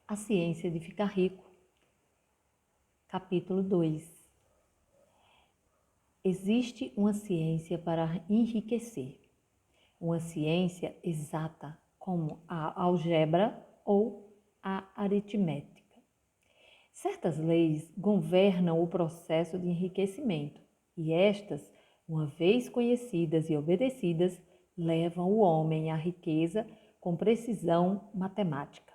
A ciência de ficar rico. Capítulo 2. Existe uma ciência para enriquecer, uma ciência exata como a algebra ou a aritmética. Certas leis governam o processo de enriquecimento e estas, uma vez conhecidas e obedecidas, levam o homem à riqueza com precisão matemática.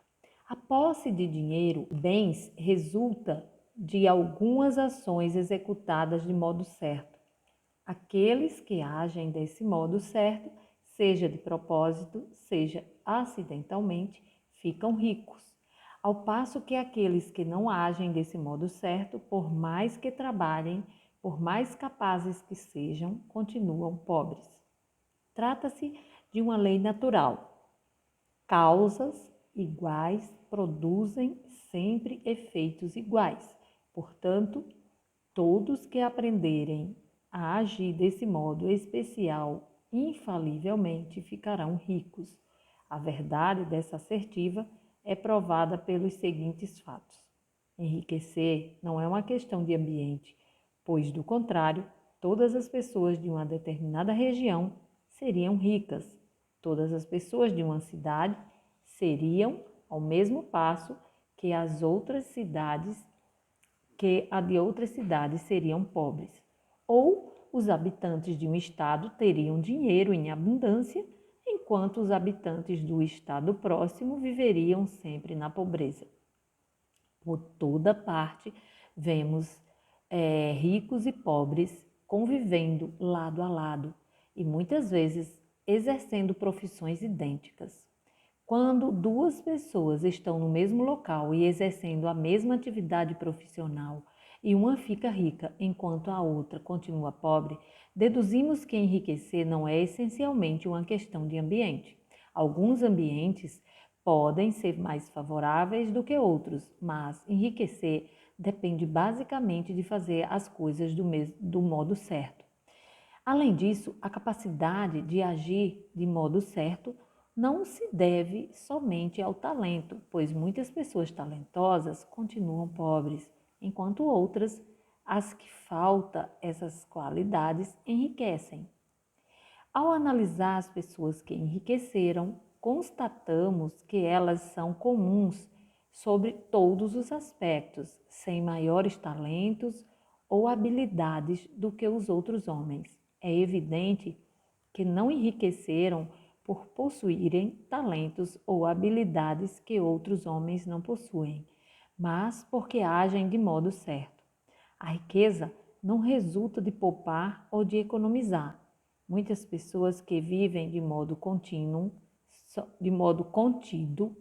A posse de dinheiro, bens, resulta de algumas ações executadas de modo certo. Aqueles que agem desse modo certo, seja de propósito, seja acidentalmente, ficam ricos. Ao passo que aqueles que não agem desse modo certo, por mais que trabalhem, por mais capazes que sejam, continuam pobres. Trata-se de uma lei natural. Causas iguais produzem sempre efeitos iguais. Portanto, todos que aprenderem a agir desse modo especial, infalivelmente ficarão ricos. A verdade dessa assertiva é provada pelos seguintes fatos. Enriquecer não é uma questão de ambiente, pois, do contrário, todas as pessoas de uma determinada região seriam ricas. Todas as pessoas de uma cidade seriam, ao mesmo passo que a de outras cidades seriam pobres. Ou os habitantes de um estado teriam dinheiro em abundância, enquanto os habitantes do estado próximo viveriam sempre na pobreza. Por toda parte, vemos ricos e pobres convivendo lado a lado e muitas vezes exercendo profissões idênticas. Quando duas pessoas estão no mesmo local e exercendo a mesma atividade profissional e uma fica rica enquanto a outra continua pobre, deduzimos que enriquecer não é essencialmente uma questão de ambiente. Alguns ambientes podem ser mais favoráveis do que outros, mas enriquecer depende basicamente de fazer as coisas do modo certo. Além disso, a capacidade de agir de modo certo não se deve somente ao talento, pois muitas pessoas talentosas continuam pobres, enquanto outras, as que faltam essas qualidades, enriquecem. Ao analisar as pessoas que enriqueceram, constatamos que elas são comuns sobre todos os aspectos, sem maiores talentos ou habilidades do que os outros homens. É evidente que não enriqueceram por possuírem talentos ou habilidades que outros homens não possuem, mas porque agem de modo certo. A riqueza não resulta de poupar ou de economizar. Muitas pessoas que vivem de modo contínuo, de modo contido,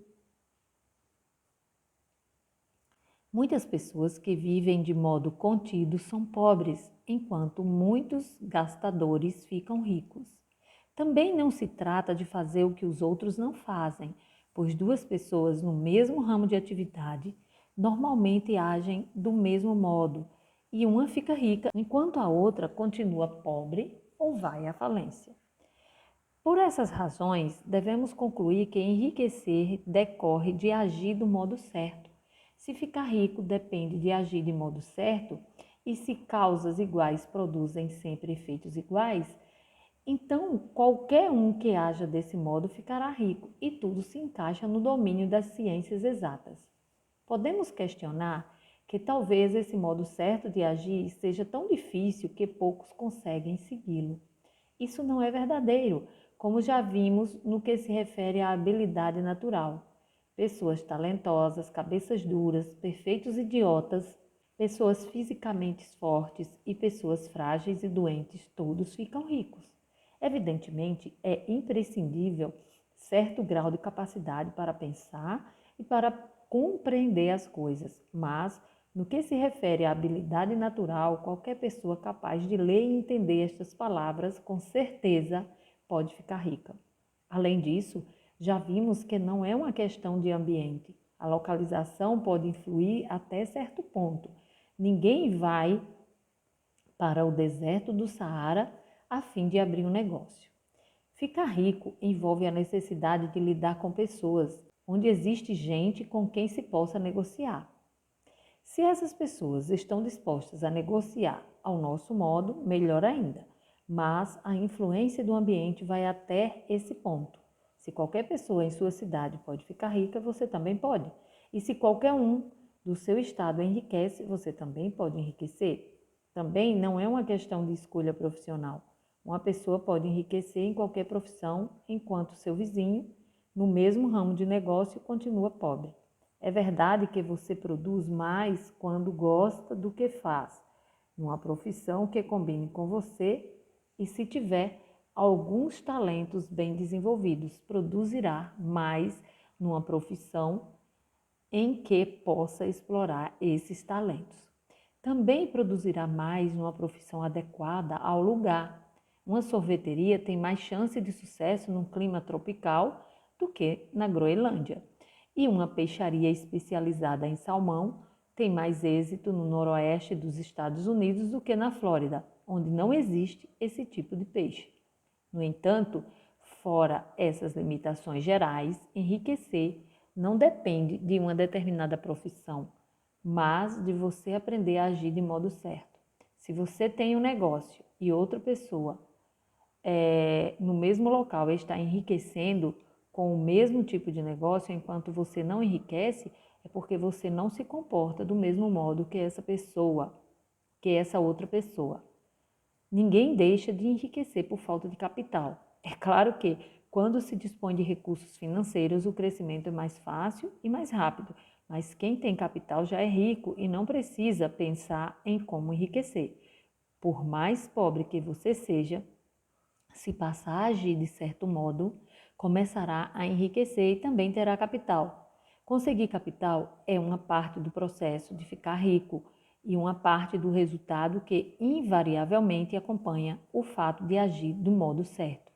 Muitas pessoas que vivem de modo contido são pobres, enquanto muitos gastadores ficam ricos. Também não se trata de fazer o que os outros não fazem, pois duas pessoas no mesmo ramo de atividade normalmente agem do mesmo modo e uma fica rica enquanto a outra continua pobre ou vai à falência. Por essas razões, devemos concluir que enriquecer decorre de agir do modo certo. Se ficar rico depende de agir de modo certo, e se causas iguais produzem sempre efeitos iguais, então qualquer um que haja desse modo ficará rico, e tudo se encaixa no domínio das ciências exatas. Podemos questionar que talvez esse modo certo de agir seja tão difícil que poucos conseguem segui-lo. Isso não é verdadeiro, como já vimos no que se refere à habilidade natural. Pessoas talentosas, cabeças duras, perfeitos idiotas, pessoas fisicamente fortes e pessoas frágeis e doentes, todos ficam ricos. Evidentemente, é imprescindível certo grau de capacidade para pensar e para compreender as coisas, mas no que se refere à habilidade natural, qualquer pessoa capaz de ler e entender estas palavras com certeza pode ficar rica. Além disso, já vimos que não é uma questão de ambiente. A localização pode influir até certo ponto. Ninguém vai para o deserto do Saara a fim de abrir um negócio. Ficar rico envolve a necessidade de lidar com pessoas onde existe gente com quem se possa negociar. Se essas pessoas estão dispostas a negociar ao nosso modo, melhor ainda. Mas a influência do ambiente vai até esse ponto. Se qualquer pessoa em sua cidade pode ficar rica, você também pode. E se qualquer um do seu estado enriquece, você também pode enriquecer. Também não é uma questão de escolha profissional. Uma pessoa pode enriquecer em qualquer profissão, enquanto seu vizinho, no mesmo ramo de negócio, continua pobre. É verdade que você produz mais quando gosta do que faz, numa profissão que combine com você, e se tiver alguns talentos bem desenvolvidos, produzirá mais numa profissão em que possa explorar esses talentos. Também produzirá mais numa profissão adequada ao lugar. Uma sorveteria tem mais chance de sucesso num clima tropical do que na Groenlândia. E uma peixaria especializada em salmão tem mais êxito no noroeste dos Estados Unidos do que na Flórida, onde não existe esse tipo de peixe. No entanto, fora essas limitações gerais, enriquecer não depende de uma determinada profissão, mas de você aprender a agir de modo certo. Se você tem um negócio e outra pessoa no mesmo local está enriquecendo com o mesmo tipo de negócio, enquanto você não enriquece, é porque você não se comporta do mesmo modo que essa pessoa, que essa outra pessoa. Ninguém deixa de enriquecer por falta de capital. É claro que, quando se dispõe de recursos financeiros, o crescimento é mais fácil e mais rápido, mas quem tem capital já é rico e não precisa pensar em como enriquecer. Por mais pobre que você seja, se passar a agir de certo modo, começará a enriquecer e também terá capital. Conseguir capital é uma parte do processo de ficar rico e uma parte do resultado que invariavelmente acompanha o fato de agir do modo certo.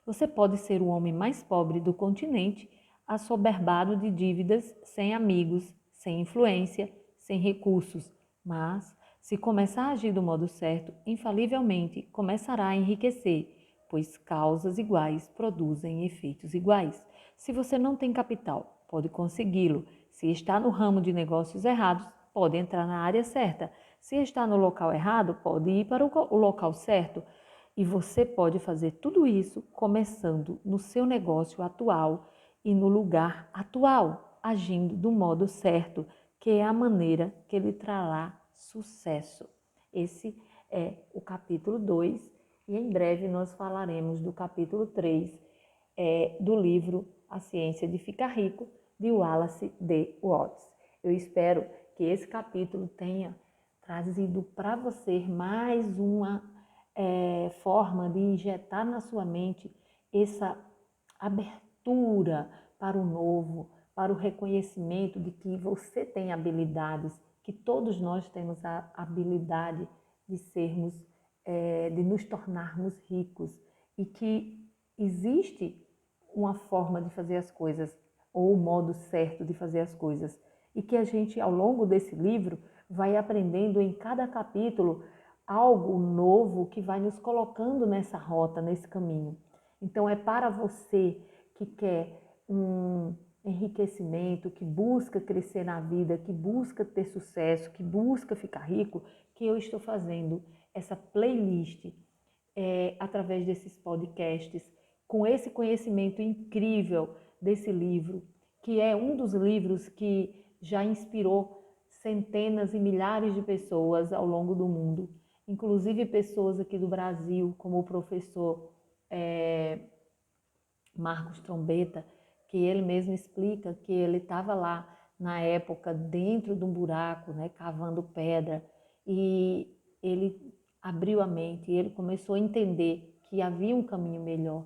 Você pode ser o homem mais pobre do continente, assoberbado de dívidas, sem amigos, sem influência, sem recursos, mas se começar a agir do modo certo, infalivelmente começará a enriquecer, pois causas iguais produzem efeitos iguais. Se você não tem capital, pode consegui-lo. Se está no ramo de negócios errados, pode entrar na área certa. Se está no local errado, pode ir para o local certo. E você pode fazer tudo isso começando no seu negócio atual e no lugar atual, agindo do modo certo, que é a maneira que lhe trará sucesso. Esse é o capítulo 2 e em breve nós falaremos do capítulo 3 do livro A Ciência de Ficar Rico, de Wallace D. Watts. Eu espero que esse capítulo tenha trazido para você mais uma forma de injetar na sua mente essa abertura para o novo, para o reconhecimento de que você tem habilidades, que todos nós temos a habilidade de sermos, de nos tornarmos ricos e que existe uma forma de fazer as coisas ou o modo certo de fazer as coisas e que a gente ao longo desse livro vai aprendendo em cada capítulo algo novo que vai nos colocando nessa rota, nesse caminho. Então é para você que quer um enriquecimento, que busca crescer na vida, que busca ter sucesso, que busca ficar rico, que eu estou fazendo essa playlist através desses podcasts, com esse conhecimento incrível desse livro, que é um dos livros que já inspirou centenas e milhares de pessoas ao longo do mundo, inclusive pessoas aqui do Brasil, como o professor Marcos Trombetta, que ele mesmo explica que ele estava lá na época dentro de um buraco, né, cavando pedra, e ele abriu a mente, e ele começou a entender que havia um caminho melhor.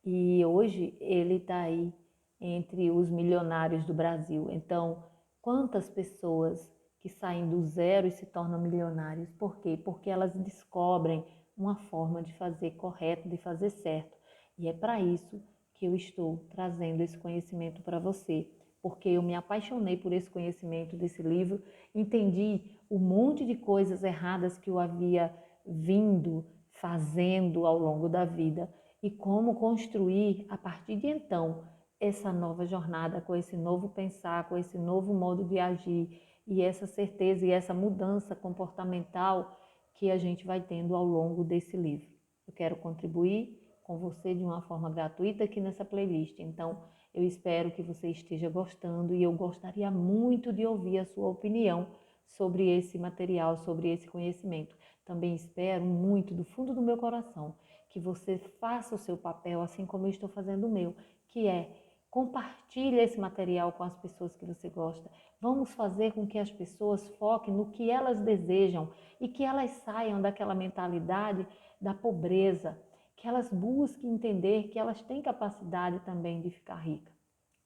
E hoje ele está aí entre os milionários do Brasil. Então, quantas pessoas que saem do zero e se tornam milionários? Por quê? Porque elas descobrem uma forma de fazer correto, de fazer certo. E é para isso que eu estou trazendo esse conhecimento para você, porque eu me apaixonei por esse conhecimento desse livro, entendi um monte de coisas erradas que eu havia vindo fazendo ao longo da vida e como construir, a partir de então, essa nova jornada, com esse novo pensar, com esse novo modo de agir e essa certeza e essa mudança comportamental que a gente vai tendo ao longo desse livro. Eu quero contribuir com você de uma forma gratuita aqui nessa playlist. Então, eu espero que você esteja gostando e eu gostaria muito de ouvir a sua opinião sobre esse material, sobre esse conhecimento. Também espero muito do fundo do meu coração que você faça o seu papel, assim como eu estou fazendo o meu, que é compartilhe esse material com as pessoas que você gosta. Vamos fazer com que as pessoas foquem no que elas desejam e que elas saiam daquela mentalidade da pobreza, que elas busquem entender que elas têm capacidade também de ficar ricas.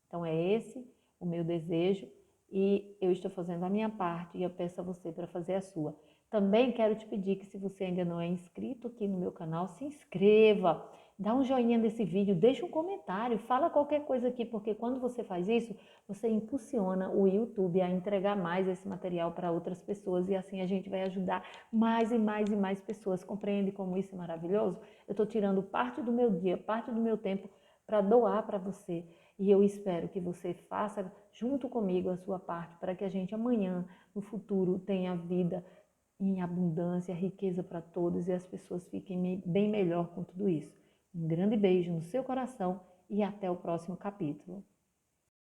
Então é esse o meu desejo e eu estou fazendo a minha parte e eu peço a você para fazer a sua. Também quero te pedir que se você ainda não é inscrito aqui no meu canal, se inscreva, dá um joinha nesse vídeo, deixa um comentário, fala qualquer coisa aqui, porque quando você faz isso, você impulsiona o YouTube a entregar mais esse material para outras pessoas e assim a gente vai ajudar mais e mais e mais pessoas. Compreende como isso é maravilhoso? Eu estou tirando parte do meu dia, parte do meu tempo para doar para você. E eu espero que você faça junto comigo a sua parte para que a gente amanhã, no futuro, tenha vida em abundância, riqueza para todos e as pessoas fiquem bem melhor com tudo isso. Um grande beijo no seu coração e até o próximo capítulo.